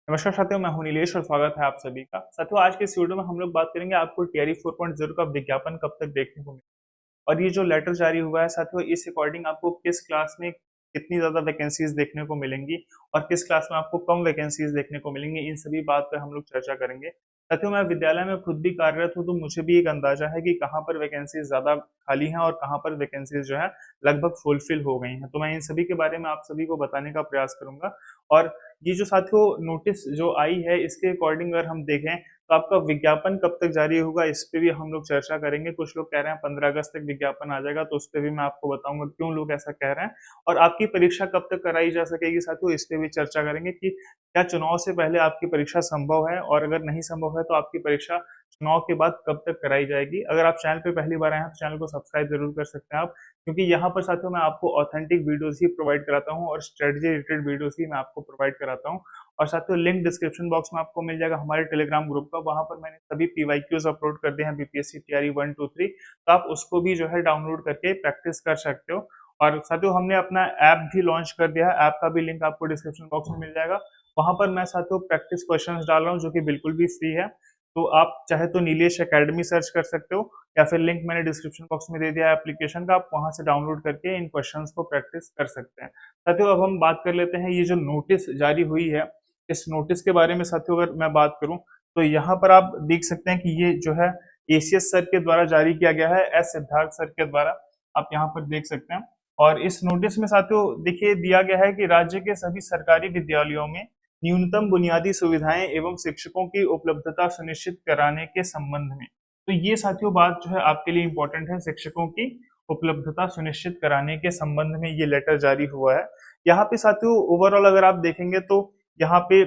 नमस्कार साथियों, मैं हूं नीलेश और स्वागत है आप सभी का। साथियों, आज के इस वीडियो में हम लोग बात करेंगे आपको टीआरई 4.0 का विज्ञापन कब तक देखने को मिलेगा और ये जो लेटर जारी हुआ है साथियों, इस अकॉर्डिंग आपको किस क्लास में कितनी ज्यादा वैकेंसीज देखने को मिलेंगी और किस क्लास में आपको कम वैकेंसीज देखने को मिलेंगी, इन सभी बात पर हम लोग चर्चा करेंगे। साथियों, मैं विद्यालय में खुद भी कार्यरत हूँ, तो मुझे भी एक अंदाजा है कि कहाँ पर वैकेंसीज ज्यादा खाली हैं और कहाँ पर वैकेंसीज जो है लगभग फुलफिल हो गई हैं। तो मैं इन सभी के बारे में आप सभी को बताने का प्रयास करूंगा। और ये जो साथियों नोटिस जो आई है, इसके अकॉर्डिंग अगर हम देखें तो आपका विज्ञापन कब तक जारी होगा, इस पे भी हम लोग चर्चा करेंगे। कुछ लोग कह रहे हैं 15 अगस्त तक विज्ञापन आ जाएगा, तो उस पे भी मैं आपको बताऊंगा क्यों लोग ऐसा कह रहे हैं। और आपकी परीक्षा कब तक कराई जा सकेगी साथियों, इस पे भी चर्चा करेंगे कि क्या चुनाव से पहले आपकी परीक्षा संभव है, और अगर नहीं संभव है तो आपकी परीक्षा चुनाव के बाद कब तक कराई जाएगी। अगर आप चैनल पे पहली बार आए हैं तो चैनल को सब्सक्राइब जरूर कर सकते हैं आप, क्योंकि यहाँ पर साथियों मैं आपको ऑथेंटिक वीडियोस ही प्रोवाइड कराता हूँ और स्ट्रेटजी रिलेटेड वीडियोस ही मैं आपको प्रोवाइड कराता हूँ। और साथियों लिंक डिस्क्रिप्शन बॉक्स में आपको मिल जाएगा हमारे टेलीग्राम ग्रुप का। वहां पर मैंने सभी पीवाईक्यूज अपलोड कर दिए हैं, बीपीएससी टीआरई 1 2 3, तो आप उसको भी जो है डाउनलोड करके प्रैक्टिस कर सकते हो। और साथियों हमने अपना ऐप भी लॉन्च कर दिया है, ऐप का भी लिंक आपको डिस्क्रिप्शन बॉक्स में मिल जाएगा। वहां पर मैं साथियों प्रैक्टिस क्वेश्चंस डाल रहा हूँ जो कि बिल्कुल भी फ्री है। तो आप चाहे तो नीलेश एकेडमी सर्च कर सकते हो, या फिर लिंक मैंने डिस्क्रिप्शन बॉक्स में दे दिया है एप्लीकेशन का, आप वहां से डाउनलोड करके इन क्वेश्चंस को प्रैक्टिस कर सकते हैं। साथियों अब हम बात कर लेते हैं, ये जो नोटिस जारी हुई है, इस नोटिस के बारे में साथियों अगर मैं बात करूं तो यहाँ पर आप देख सकते हैं कि ये जो है एसीएस सर के द्वारा जारी किया गया है, एस सिद्धार्थ सर के द्वारा, आप यहाँ पर देख सकते हैं। और इस नोटिस में साथियों देखिए दिया गया है कि राज्य के सभी सरकारी विद्यालयों में न्यूनतम बुनियादी सुविधाएं एवं शिक्षकों की उपलब्धता सुनिश्चित कराने के संबंध में। तो ये साथियों बात जो है आपके लिए इंपॉर्टेंट है, शिक्षकों की उपलब्धता सुनिश्चित कराने के संबंध में ये लेटर जारी हुआ है। यहाँ पे साथियों ओवरऑल अगर आप देखेंगे तो यहाँ पे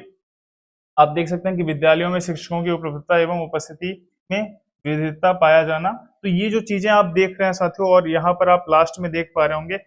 आप देख सकते हैं कि विद्यालयों में शिक्षकों की उपलब्धता एवं उपस्थिति में विविधता पाया जाना। तो ये जो चीजें आप देख रहे हैं साथियों, और यहाँ पर आप लास्ट में देख पा रहे होंगे,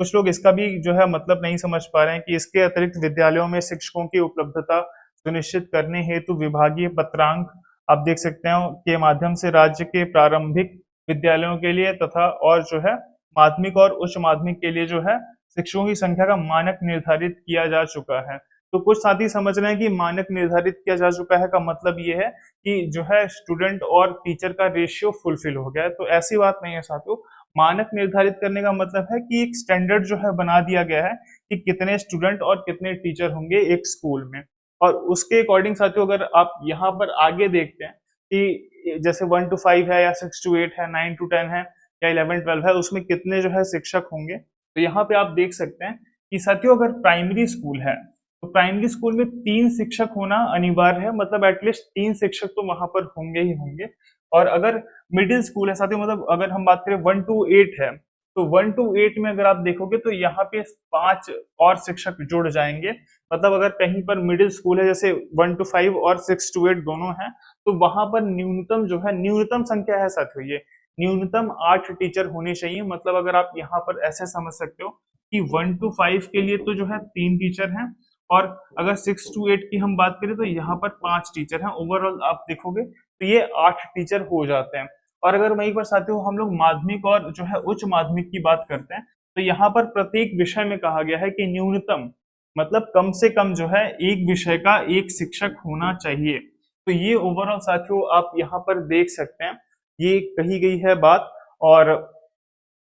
कुछ लोग इसका भी जो है मतलब नहीं समझ पा रहे हैं कि इसके अतिरिक्त विद्यालयों में शिक्षकों की उपलब्धता सुनिश्चित करने हेतु विभागीय पत्रांक आप देख सकते हैं के माध्यम से राज्य के प्रारंभिक विद्यालयों के लिए तथा और जो है माध्यमिक और उच्च माध्यमिक के लिए जो है शिक्षकों की संख्या का मानक निर्धारित किया जा चुका है। तो कुछ साथी समझ रहे हैं कि मानक निर्धारित किया जा चुका है का मतलब ये है कि जो है स्टूडेंट और टीचर का रेशियो फुलफिल हो गया है। तो ऐसी बात नहीं है साथियों, मानक निर्धारित करने का मतलब है कि एक स्टैंडर्ड जो है बना दिया गया है कि कितने स्टूडेंट और कितने टीचर होंगे एक स्कूल में। और उसके अकॉर्डिंग साथियों अगर आप यहाँ पर आगे देखते हैं कि जैसे 1 to 5 है या 6 to 8 है, 9 to 10 है या 11 12 है, उसमें कितने जो है शिक्षक होंगे। तो यहाँ पे आप देख सकते हैं कि साथियों अगर प्राइमरी स्कूल है तो प्राइमरी स्कूल में 3 शिक्षक होना अनिवार्य है, मतलब एटलीस्ट 3 शिक्षक तो वहां पर होंगे ही होंगे। और अगर मिडिल स्कूल है साथियों, मतलब अगर हम बात करें 1 to 8 है, तो 1 to 8 में अगर आप देखोगे तो यहाँ पे 5 और शिक्षक जुड़ जाएंगे। मतलब अगर कहीं पर मिडिल स्कूल है जैसे 1 to 5 और 6 to 8 दोनों हैं, तो वहां पर न्यूनतम जो है, न्यूनतम संख्या है साथियों, ये न्यूनतम 8 टीचर होने चाहिए। मतलब अगर आप यहाँ पर ऐसे समझ सकते हो कि 1 to 5 के लिए तो जो है 3 टीचर हैं, और अगर 6 to 8 की हम बात करें तो यहाँ पर 5 टीचर हैं। ओवरऑल आप देखोगे तो ये 8 टीचर हो जाते हैं। और अगर वहीं पर साथियों हम लोग माध्यमिक और जो है उच्च माध्यमिक की बात करते हैं, तो यहाँ पर प्रत्येक विषय में कहा गया है कि न्यूनतम मतलब कम से कम जो है एक विषय का एक शिक्षक होना चाहिए। तो ये ओवरऑल साथियों आप यहाँ पर देख सकते हैं, ये कही गई है बात। और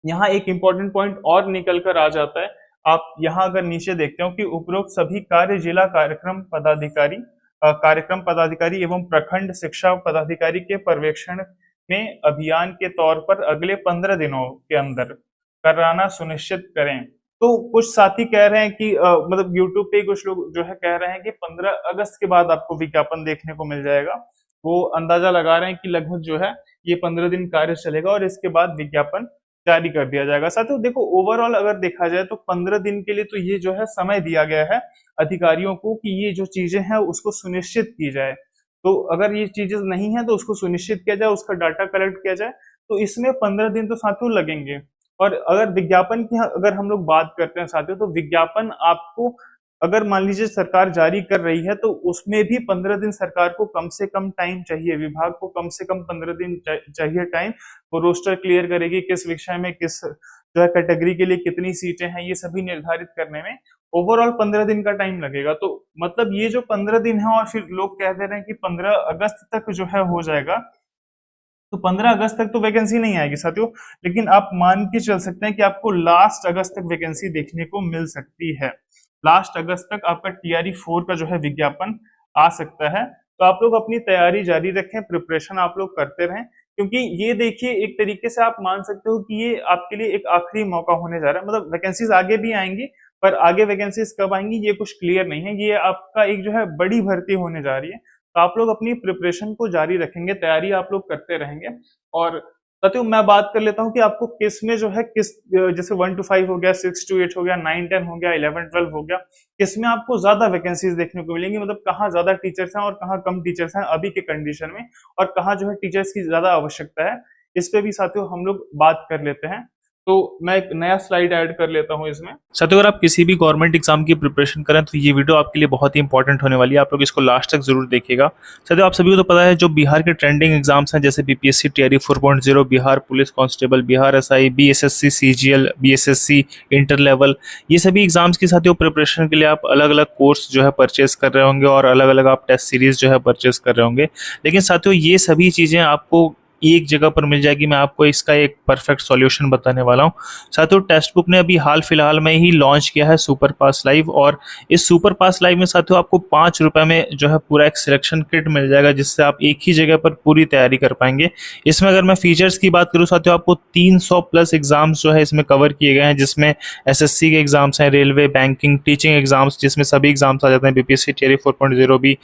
यहाँ एक इंपॉर्टेंट पॉइंट और निकल कर आ जाता है। आप यहाँ अगर नीचे देखते हो कि उपरोक्त सभी कार्य जिला कार्यक्रम पदाधिकारी एवं प्रखंड शिक्षा पदाधिकारी के पर्यवेक्षण में अभियान के तौर पर अगले 15 दिनों के अंदर कराना सुनिश्चित करें। तो कुछ साथी कह रहे हैं कि मतलब यूट्यूब पे कुछ लोग जो है कह रहे हैं कि 15 अगस्त के बाद आपको विज्ञापन देखने को मिल जाएगा। वो अंदाजा लगा रहे हैं कि लगभग जो है ये 15 दिन कार्य चलेगा और इसके बाद विज्ञापन जारी कर दिया जाएगा। साथियों देखो ओवरऑल अगर देखा जाए तो 15 दिन के लिए तो ये जो है समय दिया गया है अधिकारियों को कि ये जो चीजें हैं उसको सुनिश्चित की जाए। तो अगर ये चीजें नहीं है तो उसको सुनिश्चित किया जाए, उसका डाटा कलेक्ट किया जाए, तो इसमें 15 दिन तो साथियों लगेंगे। और अगर विज्ञापन की अगर हम लोग बात करते हैं साथियों, तो विज्ञापन आपको अगर मान लीजिए सरकार जारी कर रही है तो उसमें भी 15 दिन सरकार को कम से कम टाइम चाहिए, विभाग को कम से कम 15 दिन चाहिए टाइम। वो रोस्टर क्लियर करेगी किस विषय में किस जो है कैटेगरी के लिए कितनी सीटें हैं, ये सभी निर्धारित करने में ओवरऑल 15 दिन का टाइम लगेगा। तो मतलब ये जो 15 दिन है और फिर लोग कह दे रहे हैं कि 15 अगस्त तक जो है हो जाएगा, तो 15 अगस्त तक तो वैकेंसी नहीं आएगी साथियों, लेकिन आप मान के चल सकते हैं कि आपको लास्ट अगस्त तक वैकेंसी देखने को मिल सकती है। लास्ट अगस्त तक आपका टीआरई 4 का जो है विज्ञापन आ सकता है। तो आप लोग अपनी तैयारी जारी रखें, प्रिपरेशन आप लोग करते रहें, क्योंकि ये देखिए एक तरीके से आप मान सकते हो कि ये आपके लिए एक आखिरी मौका होने जा रहा है। मतलब वैकेंसीज आगे भी आएंगी, पर आगे वैकेंसीज कब आएंगी ये कुछ क्लियर नहीं है। ये आपका एक जो है बड़ी भर्ती होने जा रही है। तो आप लोग अपनी प्रिपरेशन को जारी रखेंगे, तैयारी आप लोग करते रहेंगे। और साथियों मैं बात कर लेता हूँ कि आपको किस में जो है किस, जैसे 1 to 5 हो गया, 6 to 8 हो गया, 9 10 हो गया, 11 12 हो गया, किसमें आपको ज्यादा वैकेंसीज देखने को मिलेंगी, मतलब कहाँ ज्यादा टीचर्स हैं और कहाँ कम टीचर्स हैं अभी के कंडीशन में, और कहाँ जो है टीचर्स की ज्यादा आवश्यकता है। इस पे भी साथियों हम लोग बात कर लेते हैं। तो मैं एक नया स्लाइड ऐड कर लेता हूँ इसमें। साथियों अगर आप किसी भी गवर्नमेंट एग्जाम की प्रिपरेशन करें तो ये वीडियो आपके लिए बहुत ही इंपॉर्टेंट होने वाली है, आप लोग इसको लास्ट तक जरूर देखिएगा। साथियों आप सभी को तो पता है जो बिहार के ट्रेंडिंग एग्जाम्स हैं, जैसे BPSC TRE 4.0, Bihar police constable, Bihar SI, BSSC CGL, BSSC inter level, ये सभी एग्जाम्स की साथियों प्रिपरेशन के लिए आप अलग अलग कोर्स जो है परचेज कर रहे होंगे और अलग अलग आप टेस्ट सीरीज जो है परचेज कर रहे होंगे। लेकिन साथियों ये सभी चीजें आपको एक जगह पर मिल जाएगी, मैं आपको इसका एक परफेक्ट सॉल्यूशन बताने वाला हूँ। साथियों टेक्स्ट बुक ने अभी हाल फिलहाल में ही लॉन्च किया है सुपर पास लाइव, और इस सुपर पास लाइव में साथियों आपको 5 रुपए में जो है पूरा एक सिलेक्शन किट मिल जाएगा, जिससे आप एक ही जगह पर पूरी तैयारी कर पाएंगे। इसमें अगर मैं फीचर्स की बात करूँ साथियों, आपको 300 प्लस एग्जाम्स जो है इसमें कवर किए गए हैं, जिसमें एसएससी के एग्जाम्स हैं, रेलवे, बैंकिंग, टीचिंग एग्जाम्स, जिसमें सभी एग्जाम्स आ जाते हैं, बीपीएससी टीआरई 4.0 भी,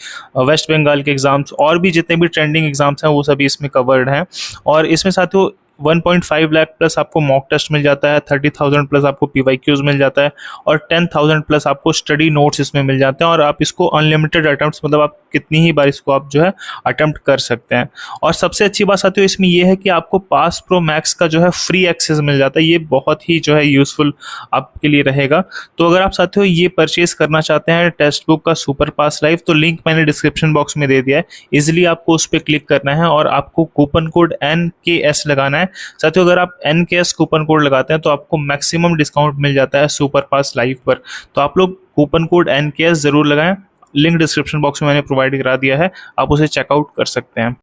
वेस्ट बंगाल के एग्जाम्स, और भी जितने भी ट्रेंडिंग एग्जाम्स हैं वो सभी इसमें कवर्ड हैं। और इसमें साथियों 1.5 लाख प्लस आपको मॉक टेस्ट मिल जाता है, 30,000 प्लस आपको पीवाईक्यूज मिल जाता है, और 10,000 प्लस आपको स्टडी नोट्स इसमें मिल जाते हैं, और आप इसको अनलिमिटेड अटेम्प्ट्स, मतलब आप कितनी ही बार इसको आप जो है अटेम्प्ट कर सकते हैं। और सबसे अच्छी बात साथियों इसमें यह है कि आपको पास प्रो मैक्स का जो है फ्री एक्सेस मिल जाता है, ये बहुत ही जो है यूजफुल आपके लिए रहेगा। तो अगर आप साथियों ये परचेज करना चाहते हैं टेक्स्ट बुक का सुपर पास लाइव, तो लिंक मैंने डिस्क्रिप्शन बॉक्स में दे दिया है, इजिली आपको उस पर क्लिक करना है और आपको कूपन कोड NKS लगाना है। साथियों अगर आप NKS कूपन कोड लगाते हैं तो आपको मैक्सिमम डिस्काउंट मिल जाता है सुपर पास लाइव पर। तो आप लोग कूपन कोड NKS जरूर लगाएं, लिंक डिस्क्रिप्शन बॉक्स में मैंने प्रोवाइड करा दिया है, आप उसे चेकआउट कर सकते हैं।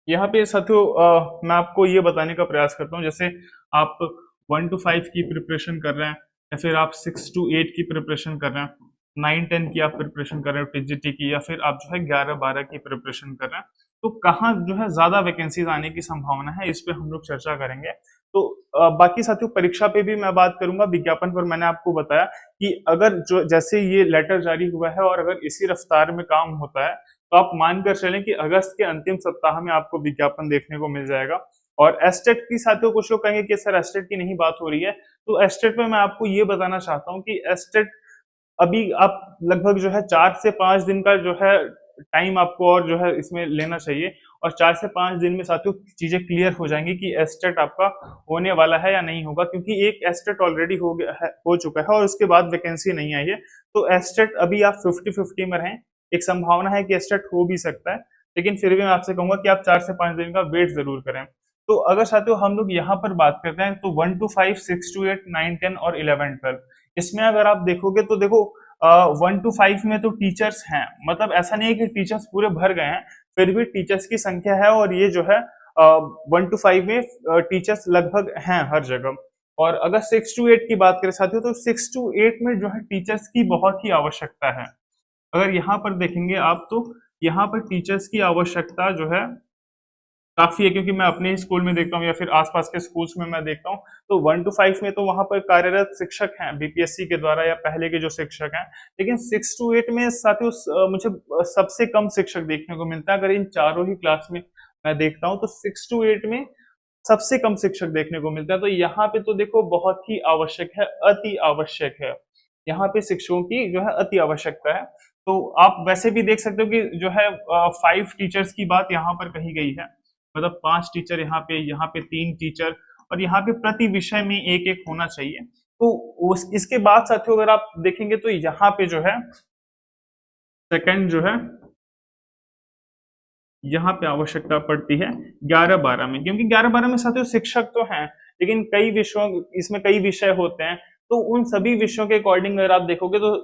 यहाँ पे साथियों मैं आपको ये बताने का प्रयास करता हूँ, जैसे आप 1 to 5 की प्रिपरेशन कर रहे हैं, या फिर आप 6 to 8 की प्रिपरेशन कर रहे हैं, 9 10 की आप प्रिपरेशन कर रहे हो टीजीटी की, या फिर आप जो है 11 12 की प्रिपरेशन कर रहे हैं, तो कहाँ जो है ज्यादा वैकेंसीज आने की संभावना है, इस पे हम लोग चर्चा करेंगे। तो बाकी साथियों परीक्षा पे भी मैं बात करूंगा। विज्ञापन पर मैंने आपको बताया कि अगर जो जैसे ये लेटर जारी हुआ है और अगर इसी रफ्तार में काम होता है, तो आप मानकर चलें कि अगस्त के अंतिम सप्ताह में आपको विज्ञापन देखने को मिल जाएगा। और एस्टेट की साथियों कुछ लोग कहेंगे कि सर एस्टेट की नहीं बात हो रही है, तो एस्टेट में मैं आपको ये बताना चाहता हूँ कि एस्टेट अभी आप लगभग जो है 4 से 5 दिन का जो है टाइम आपको और जो है इसमें लेना चाहिए, और 4 से 5 दिन में साथियों चीजें क्लियर हो जाएंगी कि एस्टेट आपका होने वाला है या नहीं होगा, क्योंकि एक एस्टेट ऑलरेडी हो गया है, हो चुका है, और उसके बाद वैकेंसी नहीं आई है। तो एस्टेट अभी आप 50-50 में रहें, एक संभावना है कि एस्टेट हो भी सकता है, लेकिन फिर भी मैं आपसे कहूंगा कि आप 4 से 5 दिन का वेट जरूर करें। तो अगर साथियों हम लोग यहाँ पर बात करते हैं तो 1 to 5, 6 to 8, 9 10 और 11 12, इसमें अगर आप देखोगे तो देखो 1 to 5 में तो टीचर्स हैं, मतलब ऐसा नहीं है कि टीचर्स पूरे भर गए हैं, फिर भी टीचर्स की संख्या है, और ये जो है 1 to 5 में टीचर्स लगभग हैं हर जगह। और अगर 6 to 8 की बात करें साथियों, तो 6 to 8 में जो है टीचर्स की बहुत ही आवश्यकता है। अगर यहाँ पर देखेंगे आप तो यहाँ पर टीचर्स की आवश्यकता जो है काफी है, क्योंकि मैं अपने ही स्कूल में देखता हूँ या फिर आसपास के स्कूल्स में मैं देखता हूँ, तो 1 to 5 में तो वहां पर कार्यरत शिक्षक हैं बीपीएससी के द्वारा या पहले के जो शिक्षक हैं, लेकिन 6 to 8 में साथियों मुझे सबसे कम शिक्षक देखने को मिलता है। अगर इन चारों ही क्लास में मैं देखता हूँ तो 6 to 8 में सबसे कम शिक्षक देखने को मिलता है। तो यहाँ पे तो देखो बहुत ही आवश्यक है, अति आवश्यक है, यहाँ पे शिक्षकों की जो है अति आवश्यकता है। तो आप वैसे भी देख सकते हो कि जो है 5 टीचर्स की बात यहाँ पर कही गई है, मतलब 5 टीचर यहाँ पे 3 टीचर, और यहाँ पे प्रति विषय में एक एक होना चाहिए। तो इसके बाद साथियों अगर आप देखेंगे तो यहाँ पे जो है सेकंड जो है यहाँ पे आवश्यकता पड़ती है 11 12 में, क्योंकि 11 12 में साथियों शिक्षक तो हैं, लेकिन कई विषयों इसमें कई विषय होते हैं, तो उन सभी विषयों के अकॉर्डिंग अगर आप देखोगे तो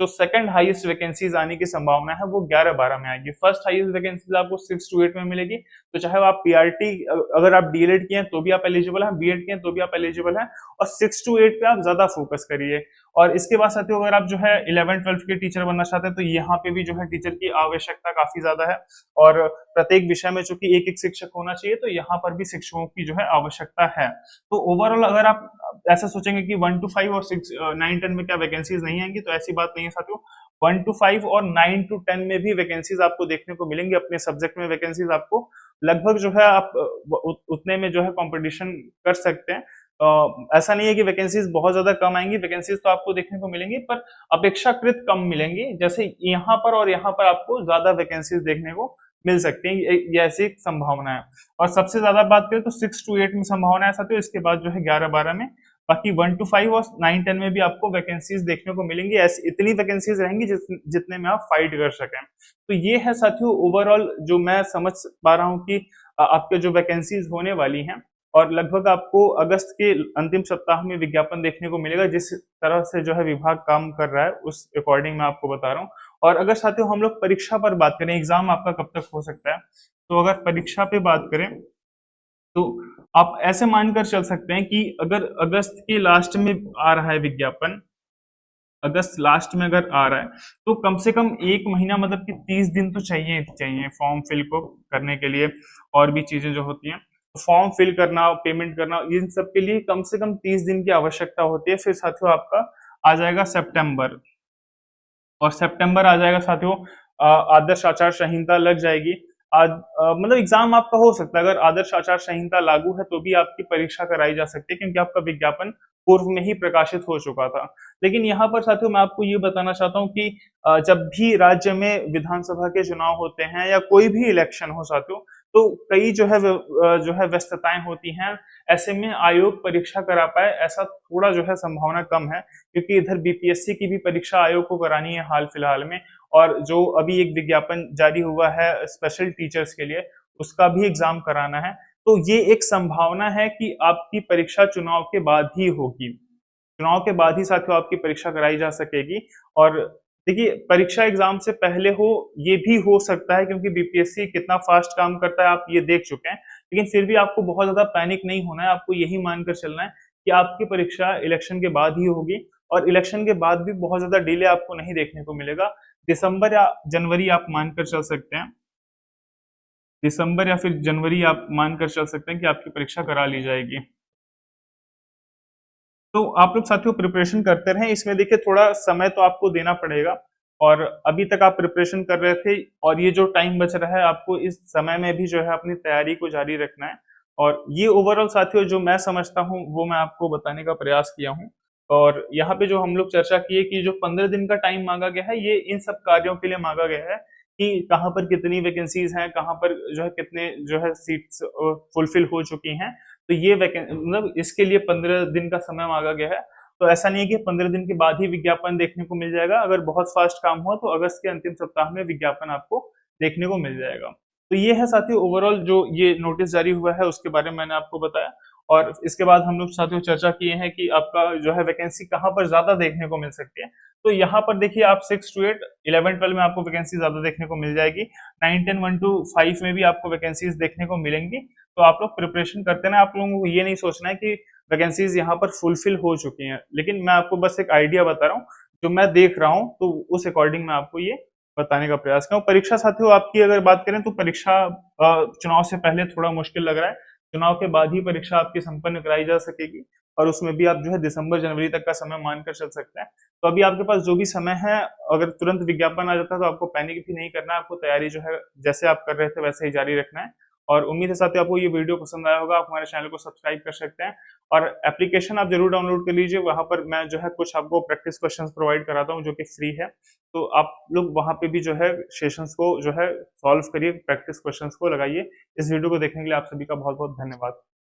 जो सेकंड हाईएस्ट वैकेंसीज आने की संभावना है वो 11-12 में आएगी। फर्स्ट हाईएस्ट वैकेंसीज आपको 6 to 8 में मिलेगी। तो चाहे आप पीआरटी, अगर आप डीएलएड किए हैं तो भी आप एलिजिबल हैं, बीएड किए हैं तो भी आप एलिजिबल हैं, और 6 to 8 पे आप ज्यादा फोकस करिए। और इसके बाद साथियों अगर आप जो है 11-12 के टीचर बनना चाहते हैं तो यहाँ पे भी जो है टीचर की आवश्यकता काफी ज्यादा है, और प्रत्येक विषय में चूंकि एक एक शिक्षक होना चाहिए तो यहाँ पर भी शिक्षकों की जो है आवश्यकता है। तो ओवरऑल अगर आप ऐसा सोचेंगे कि 1 to 5 और 6, 9, 10 में क्या वैकेंसीज नहीं आएंगी, तो ऐसी बात नहीं है साथियों। 1 to 5 और 9 to 10 में भी वैकेंसीज आपको देखने को मिलेंगी। अपने सब्जेक्ट में वैकेंसीज आपको लगभग जो है आप उतने में जो है कंपटीशन कर सकते हैं। ऐसा नहीं है कि वैकेंसीज बहुत ज्यादा कम आएंगी, वैकेंसीज तो आपको देखने को मिलेंगी पर अपेक्षाकृत कम मिलेंगी। जैसे यहाँ पर और यहाँ पर आपको ज्यादा वैकेंसीज देखने को मिल सकती है, ये ऐसी एक संभावना है। और सबसे ज्यादा बात करें तो 6 to 8 में संभावना है साथियों, इसके बाद जो है 11-12 में। बाकी 1 to 5 और 9-10 में भी आपको वैकेंसीज देखने को मिलेंगी। ऐसी इतनी वैकेंसीज रहेंगी जितने में आप फाइट कर सकें। तो ये है साथियों ओवरऑल जो मैं समझ पा रहा हूँ कि आपके जो वैकेंसीज होने वाली हैं, और लगभग आपको अगस्त के अंतिम सप्ताह में विज्ञापन देखने को मिलेगा। जिस तरह से जो है विभाग काम कर रहा है उस अकॉर्डिंग मैं आपको बता रहा हूँ। और अगर साथियों हम लोग परीक्षा पर बात करें, एग्जाम आपका कब तक हो सकता है, तो अगर परीक्षा पे बात करें तो आप ऐसे मानकर चल सकते हैं कि अगर अगस्त के लास्ट में आ रहा है विज्ञापन, अगस्त लास्ट में अगर आ रहा है तो कम से कम 1 महीना, मतलब कि 30 दिन तो चाहिए चाहिए फॉर्म फिल को करने के लिए। और भी चीजें जो होती हैं, फॉर्म फिल करना, पेमेंट करना, इन सब के लिए कम से कम 30 दिन की आवश्यकता होती है। फिर साथियों आपका आ जाएगा सितंबर, और सितंबर आ जाएगा साथियों, आदर्श आचार संहिता लग जाएगी। आज मतलब एग्जाम आपका हो सकता है, अगर आदर्श आचार संहिता लागू है तो भी आपकी परीक्षा कराई जा सकती है, क्योंकि आपका विज्ञापन पूर्व में ही प्रकाशित हो चुका था। लेकिन यहाँ पर साथियों मैं आपको ये बताना चाहता हूँ कि जब भी राज्य में विधानसभा के चुनाव होते हैं या कोई भी इलेक्शन हो साथियों, तो कई जो है व्यस्तताएं होती हैं। ऐसे में आयोग परीक्षा करा पाए ऐसा थोड़ा जो है संभावना कम है, क्योंकि इधर बीपीएससी की भी परीक्षा आयोग को करानी है हाल फिलहाल में, और जो अभी एक विज्ञापन जारी हुआ है स्पेशल टीचर्स के लिए, उसका भी एग्जाम कराना है। तो ये एक संभावना है कि आपकी परीक्षा चुनाव के बाद ही होगी, चुनाव के बाद ही साथियों आपकी परीक्षा कराई जा सकेगी। और देखिए परीक्षा एग्जाम से पहले हो ये भी हो सकता है, क्योंकि बीपीएससी कितना फास्ट काम करता है आप ये देख चुके हैं। लेकिन फिर भी आपको बहुत ज्यादा पैनिक नहीं होना है, आपको यही मानकर चलना है कि आपकी परीक्षा इलेक्शन के बाद ही होगी, और इलेक्शन के बाद भी बहुत ज्यादा डिले आपको नहीं देखने को मिलेगा। दिसंबर या जनवरी आप मानकर चल सकते हैं, दिसंबर या फिर जनवरी आप मानकर चल सकते हैं कि आपकी परीक्षा करा ली जाएगी। तो आप लोग साथियों प्रिपरेशन करते रहें, इसमें देखिए थोड़ा समय तो आपको देना पड़ेगा, और अभी तक आप प्रिपरेशन कर रहे थे, और ये जो टाइम बच रहा है आपको इस समय में भी जो है अपनी तैयारी को जारी रखना है। और ये ओवरऑल साथियों जो मैं समझता हूँ वो मैं आपको बताने का प्रयास किया हूँ। और यहाँ पे जो हम लोग चर्चा किए कि जो 15 दिन का टाइम मांगा गया है, ये इन सब कार्यों के लिए मांगा गया है कि कहाँ पर कितनी वैकेंसीज हैं, कहाँ पर जो है कितने जो है सीट्स फुलफिल हो चुकी हैं। तो ये मतलब इसके लिए 15 दिन का समय मांगा गया है। तो ऐसा नहीं है कि 15 दिन के बाद ही विज्ञापन देखने को मिल जाएगा, अगर बहुत फास्ट काम हुआ तो अगस्त के अंतिम सप्ताह में विज्ञापन आपको देखने को मिल जाएगा। तो ये है साथियों ओवरऑल जो ये नोटिस जारी हुआ है उसके बारे में मैंने आपको बताया। और इसके बाद हम लोग साथियों चर्चा किए हैं कि आपका जो है वैकेंसी कहाँ पर ज्यादा देखने को मिल सकती है। तो यहाँ पर देखिए आप 6 to 8, 11-12 में आपको वैकेंसी ज्यादा देखने को मिल जाएगी। 9-10, 1 to 5 में भी आपको वैकेंसीज देखने को मिलेंगी। तो आप लोग प्रिपरेशन करते ना, आप लोगों को ये नहीं सोचना है कि वैकेंसीज यहाँ पर फुलफिल हो चुकी हैं, लेकिन मैं आपको बस एक आइडिया बता रहा हूँ जो मैं देख रहा हूँ, तो उस अकॉर्डिंग मैं आपको ये बताने का प्रयास करूँ। परीक्षा साथियों आपकी अगर बात करें तो परीक्षा चुनाव से पहले थोड़ा मुश्किल लग रहा है, चुनाव के बाद ही परीक्षा आपकी संपन्न कराई जा सकेगी, और उसमें भी आप जो है दिसंबर जनवरी तक का समय मानकर चल सकते हैं। तो अभी आपके पास जो भी समय है, अगर तुरंत विज्ञापन आ जाता है तो आपको पैनिक भी नहीं करना है, आपको तैयारी जो है जैसे आप कर रहे थे वैसे ही जारी रखना है। और उम्मीद है साथियों आपको ये वीडियो पसंद आया होगा, आप हमारे चैनल को सब्सक्राइब कर सकते हैं, और एप्लीकेशन आप जरूर डाउनलोड कर लीजिए, वहां पर मैं जो है कुछ आपको प्रैक्टिस क्वेश्चंस प्रोवाइड कराता हूँ जो कि फ्री है। तो आप लोग वहां पे भी जो है सेशंस को जो है सॉल्व करिए, प्रैक्टिस क्वेश्चंस को लगाइए। इस वीडियो को देखने के लिए आप सभी का बहुत बहुत धन्यवाद।